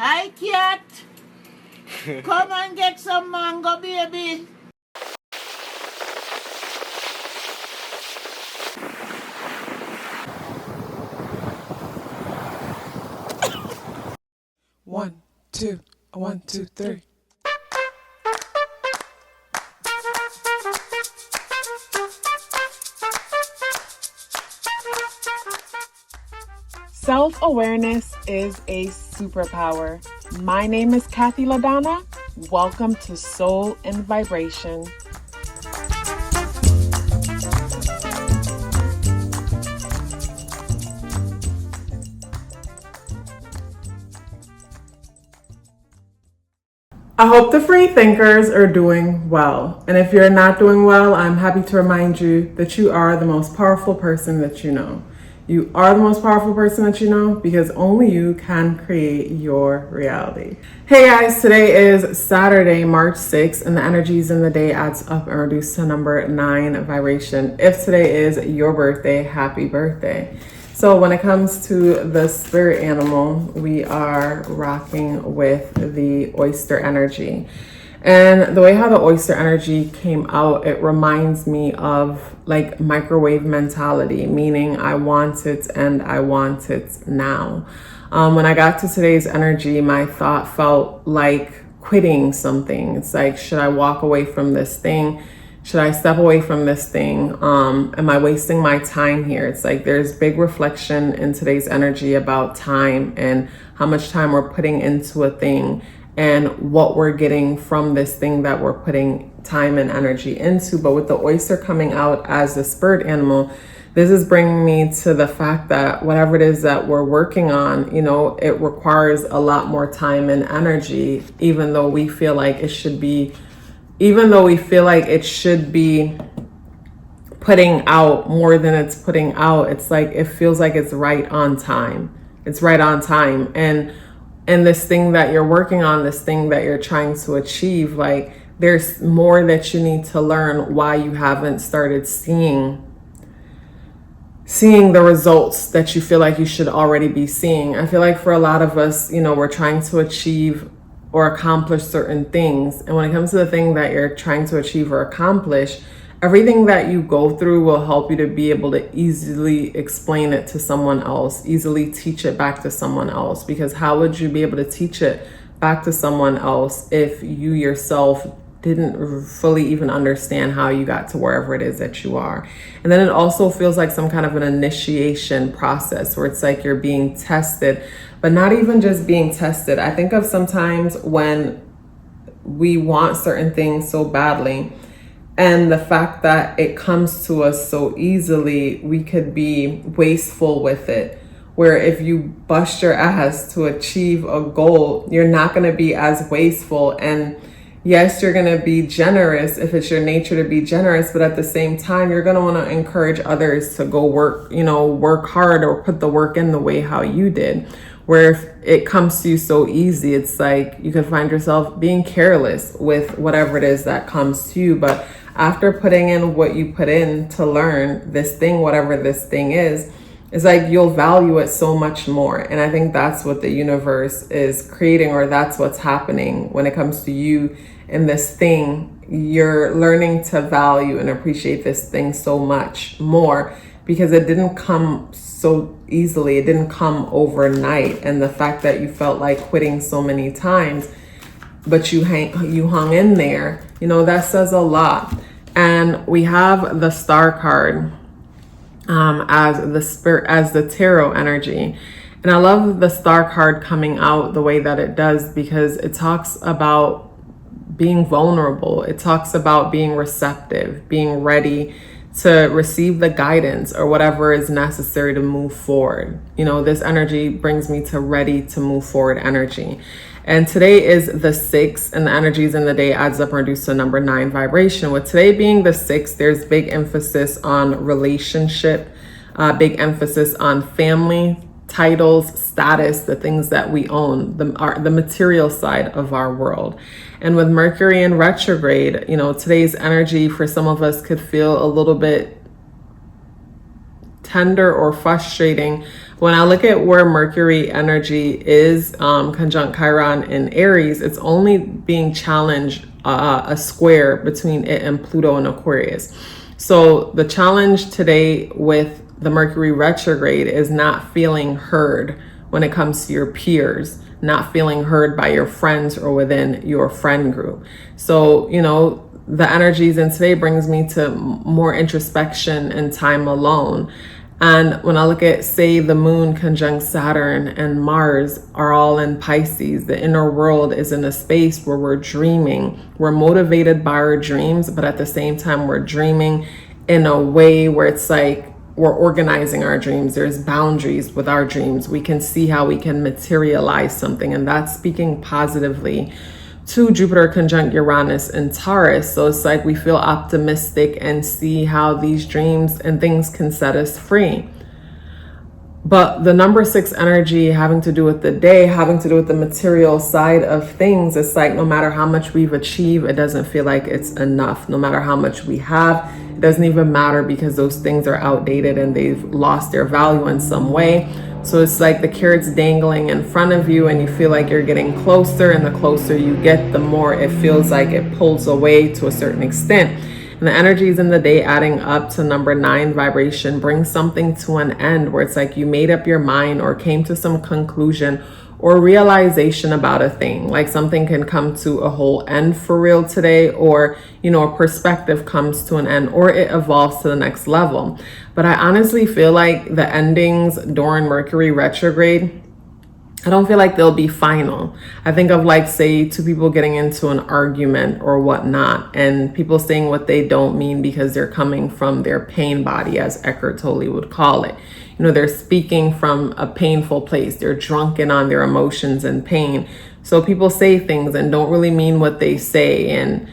Hi, cat. Come and get some mango, baby. One, two, 1, 2, 3. Self-awareness is a superpower. My name is KathyLaDonna. Welcome to Soul and Vibration. I hope the free thinkers are doing well. And if you're not doing well, I'm happy to remind you that you are the most powerful person that you know. You are the most powerful person that you know because only you can create your reality. Hey guys, today is Saturday, March 6th, and the energies in the day adds up and reduce to number 9 vibration. If today is your birthday, happy birthday. So when it comes to the spirit animal, we are rocking with the oyster energy. And the way how the oyster energy came out, it reminds me of like microwave mentality, meaning I want it and I want it now. When I got to today's energy, my thought felt like quitting something. It's like, should I walk away from this thing? Should I step away from this thing? Am I wasting my time here? It's like there's big reflection in today's energy about time and how much time we're putting into a thing and what we're getting from this thing that we're putting time and energy into. But with the oyster coming out as the spirit animal, this is bringing me to the fact that whatever it is that we're working on, you know, it requires a lot more time and energy, even though we feel like it should be putting out more than it's putting out. It's like, it feels like it's right on time. It's right on time. And this thing that you're working on, this thing that you're trying to achieve, like there's more that you need to learn why you haven't started seeing the results that you feel like you should already be seeing. I feel like for a lot of us, you know, we're trying to achieve or accomplish certain things. And when it comes to the thing that you're trying to achieve or accomplish, everything that you go through will help you to be able to easily explain it to someone else, easily teach it back to someone else. Because how would you be able to teach it back to someone else if you yourself didn't fully even understand how you got to wherever it is that you are? And then it also feels like some kind of an initiation process where it's like you're being tested, but not even just being tested. I think of sometimes when we want certain things so badly, and the fact that it comes to us so easily, we could be wasteful with it. Where if you bust your ass to achieve a goal, you're not going to be as wasteful. And yes, you're going to be generous if it's your nature to be generous, but at the same time, you're going to want to encourage others to go work hard or put the work in the way how you did. Where if it comes to you so easy, it's like you could find yourself being careless with whatever it is that comes to you. But after putting in what you put in to learn this thing, whatever this thing is, it's like you'll value it so much more. And I think that's what the universe is creating, or that's what's happening when it comes to you and this thing. You're learning to value and appreciate this thing so much more because it didn't come so easily. It didn't come overnight. And the fact that you felt like quitting so many times, but you hung in there, you know, that says a lot. And we have the Star card as the tarot energy. And I love the Star card coming out the way that it does because it talks about being vulnerable. It talks about being receptive, being ready to receive the guidance or whatever is necessary to move forward. You know, this energy brings me to ready to move forward energy. And today is the 6th, and the energies in the day adds up and reduced to number 9 vibration. With today being the 6th, there's big emphasis on relationship, big emphasis on family, titles, status, the things that we own, the material side of our world. And with Mercury in retrograde, you know, today's energy for some of us could feel a little bit tender or frustrating When I look at where Mercury energy is conjunct Chiron in Aries, it's only being challenged a square between it and Pluto in Aquarius. So the challenge today with the Mercury retrograde is not feeling heard when it comes to your peers, not feeling heard by your friends or within your friend group. So, the energies in today brings me to more introspection and time alone. And when I look at, say, the moon conjunct Saturn and Mars are all in Pisces, the inner world is in a space where we're dreaming. We're motivated by our dreams, but at the same time, we're dreaming in a way where it's like we're organizing our dreams. There's boundaries with our dreams. We can see how we can materialize something, and that's speaking positively to Jupiter conjunct Uranus and Taurus. So it's like we feel optimistic and see how these dreams and things can set us free. But the number 6 energy having to do with the day, having to do with the material side of things, it's like no matter how much we've achieved, it doesn't feel like it's enough. No matter how much we have, it doesn't even matter because those things are outdated and they've lost their value in some way. So it's like the carrot's dangling in front of you and you feel like you're getting closer, and the closer you get, the more it feels like it pulls away to a certain extent. And the energies in the day adding up to number 9 vibration brings something to an end where it's like you made up your mind or came to some conclusion or realization about a thing. Like something can come to a whole end for real today, or, a perspective comes to an end, or it evolves to the next level. But I honestly feel like the endings during Mercury retrograde, I don't feel like they'll be final. I think of like, say, two people getting into an argument or whatnot, and people saying what they don't mean because they're coming from their pain body, as Eckhart Tolle would call it. They're speaking from a painful place. They're drunken on their emotions and pain. So people say things and don't really mean what they say. And,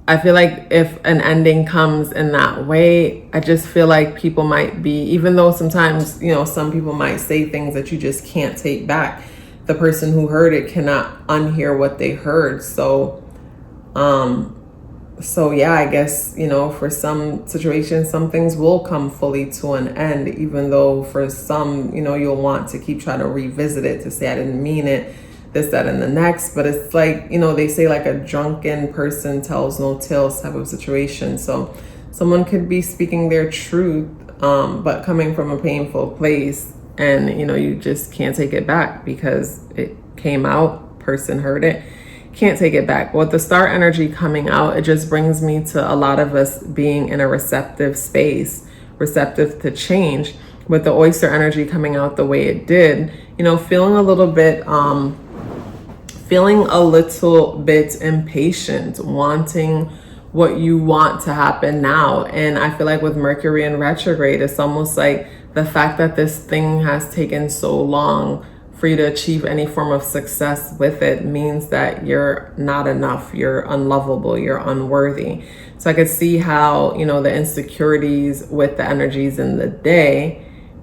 I feel like if an ending comes in that way, I just feel like people might be, even though sometimes, some people might say things that you just can't take back. The person who heard it cannot unhear what they heard. So yeah, I guess, for some situations, some things will come fully to an end, even though for some, you'll want to keep trying to revisit it to say, I didn't mean it, this, that, and the next. But it's like, they say like a drunken person tells no tales type of situation. So someone could be speaking their truth, but coming from a painful place, and, you just can't take it back because it came out, person heard it. Can't take it back. With the star energy coming out, it just brings me to a lot of us being in a receptive space, receptive to change. With the oyster energy coming out the way it did, feeling a little bit impatient, wanting what you want to happen now. And I feel like with Mercury in retrograde, it's almost like the fact that this thing has taken so long for you to achieve any form of success with it means that you're not enough, you're unlovable, you're unworthy. So I could see how, the insecurities with the energies in the day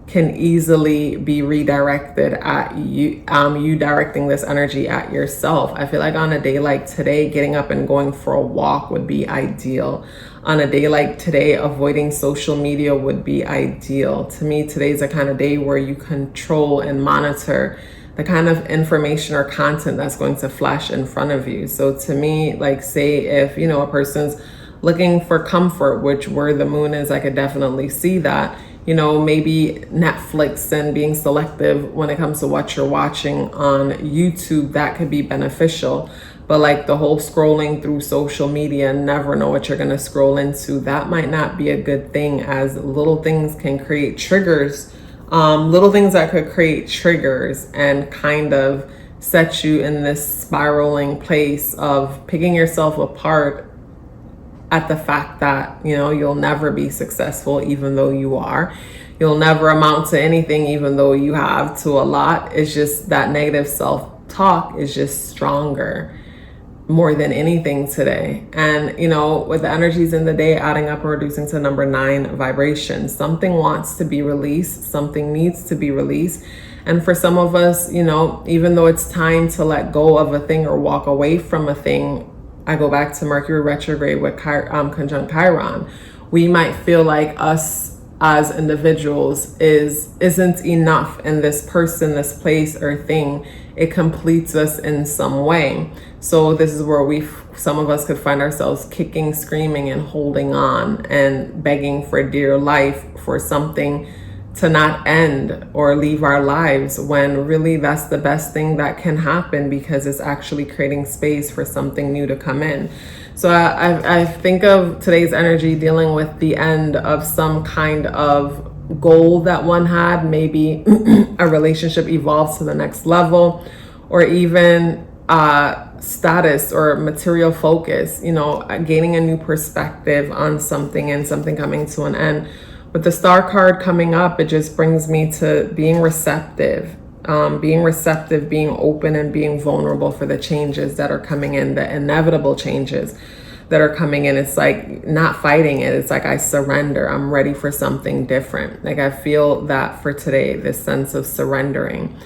can easily be redirected at you, you directing this energy at yourself. I feel like on a day like today, getting up and going for a walk would be ideal. On a day like today, avoiding social media would be ideal. To me, today's a kind of day where you control and monitor the kind of information or content that's going to flash in front of you. So to me, like, say if, a person's looking for comfort, which where the moon is, I could definitely see that. Maybe Netflix and being selective when it comes to what you're watching on YouTube, that could be beneficial. But like the whole scrolling through social media and never know what you're going to scroll into, that might not be a good thing, as little things can create triggers, little things that could create triggers and kind of set you in this spiraling place of picking yourself apart at the fact that, you'll never be successful, even though you are. You'll never amount to anything, even though you have to a lot. It's just that negative self-talk is just stronger more than anything today. And, with the energies in the day adding up and reducing to number 9 vibration, something wants to be released, something needs to be released. And for some of us, even though it's time to let go of a thing or walk away from a thing, I go back to Mercury retrograde with conjunct Chiron. We might feel like us as individuals isn't enough, and this person, this place or thing, it completes us in some way. So this is where some of us could find ourselves kicking, screaming, and holding on and begging for dear life for something to not end or leave our lives, when really that's the best thing that can happen, because it's actually creating space for something new to come in. So I think of today's energy dealing with the end of some kind of goal that one had. Maybe a relationship evolves to the next level, or even status or material focus, gaining a new perspective on something and something coming to an end. With the Star card coming up, it just brings me to being receptive, being open, and being vulnerable for the changes that are coming in, the inevitable changes that are coming in. It's like not fighting it. It's like I surrender. I'm ready for something different. Like I feel that for today, this sense of surrendering.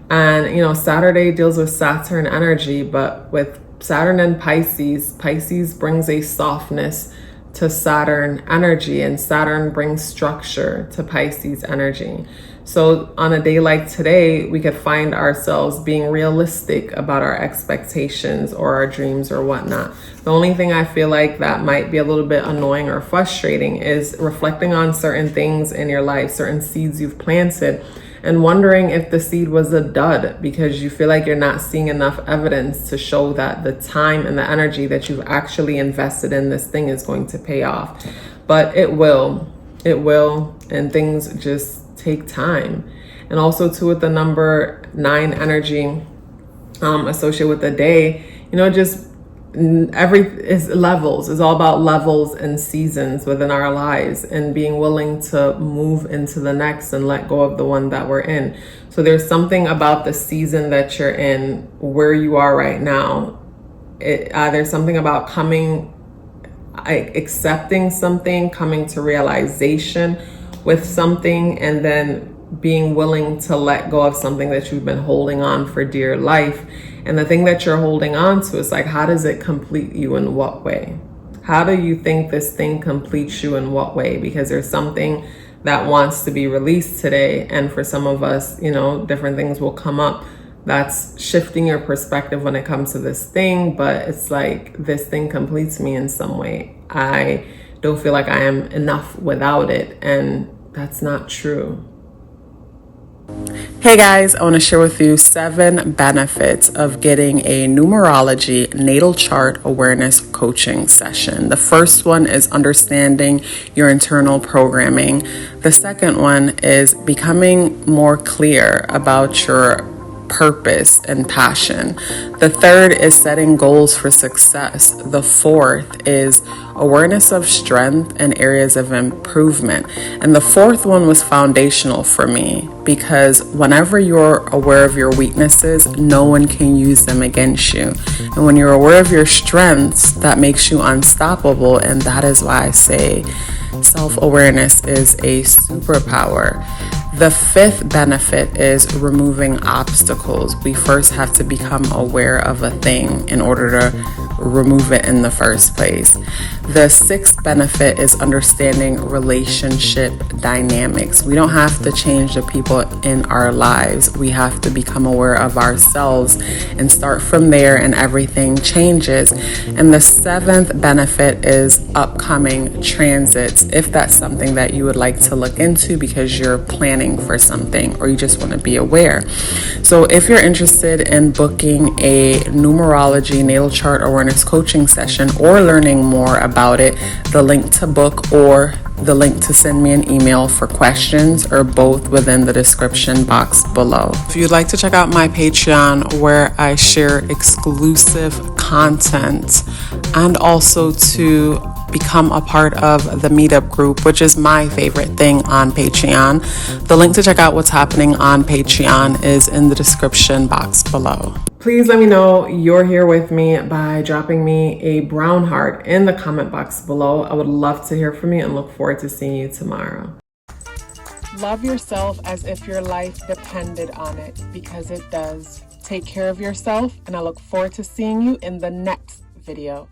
And, Saturday deals with Saturn energy, but with Saturn and Pisces brings a softness to Saturn energy, and Saturn brings structure to Pisces energy. So on a day like today, we could find ourselves being realistic about our expectations or our dreams or whatnot. The only thing I feel like that might be a little bit annoying or frustrating is reflecting on certain things in your life, certain seeds you've planted, and wondering if the seed was a dud because you feel like you're not seeing enough evidence to show that the time and the energy that you've actually invested in this thing is going to pay off. But it will, and things just take time. And also too, with the number 9 energy associated with the day, just is levels. It's all about levels and seasons within our lives, and being willing to move into the next and let go of the one that we're in. So there's something about the season that you're in, where you are right now. There's something about accepting something, coming to realization with something, and then being willing to let go of something that you've been holding on for dear life. And the thing that you're holding on to is like, how does it complete you in what way? How do you think this thing completes you in what way? Because there's something that wants to be released today. And for some of us, different things will come up that's shifting your perspective when it comes to this thing. But it's like, this thing completes me in some way. I don't feel like I am enough without it. And that's not true. Hey guys, I want to share with you 7 benefits of getting a numerology natal chart awareness coaching session. The first one is understanding your internal programming. The second one is becoming more clear about your purpose and passion. The third is setting goals for success. The fourth is awareness of strength and areas of improvement. And the fourth one was foundational for me, because whenever you're aware of your weaknesses, no one can use them against you. And when you're aware of your strengths, that makes you unstoppable. And that is why I say self-awareness is a superpower. The 5th benefit is removing obstacles. We first have to become aware of a thing in order to remove it in the first place. The 6th benefit is understanding relationship dynamics. We don't have to change the people in our lives. We have to become aware of ourselves and start from there, and everything changes. And the 7th benefit is upcoming transits, if that's something that you would like to look into because you're planning for something or you just want to be aware. So if you're interested in booking a numerology natal chart awareness coaching session or learning more about it, the link to book or the link to send me an email for questions are both within the description box below. If you'd like to check out my Patreon, where I share exclusive content, and also to become a part of the meetup group, which is my favorite thing on Patreon, the link to check out what's happening on Patreon is in the description box below. Please let me know you're here with me by dropping me a brown heart in the comment box below. I would love to hear from you and look forward to seeing you tomorrow. Love yourself as if your life depended on it, because it does. Take care of yourself, and I look forward to seeing you in the next video.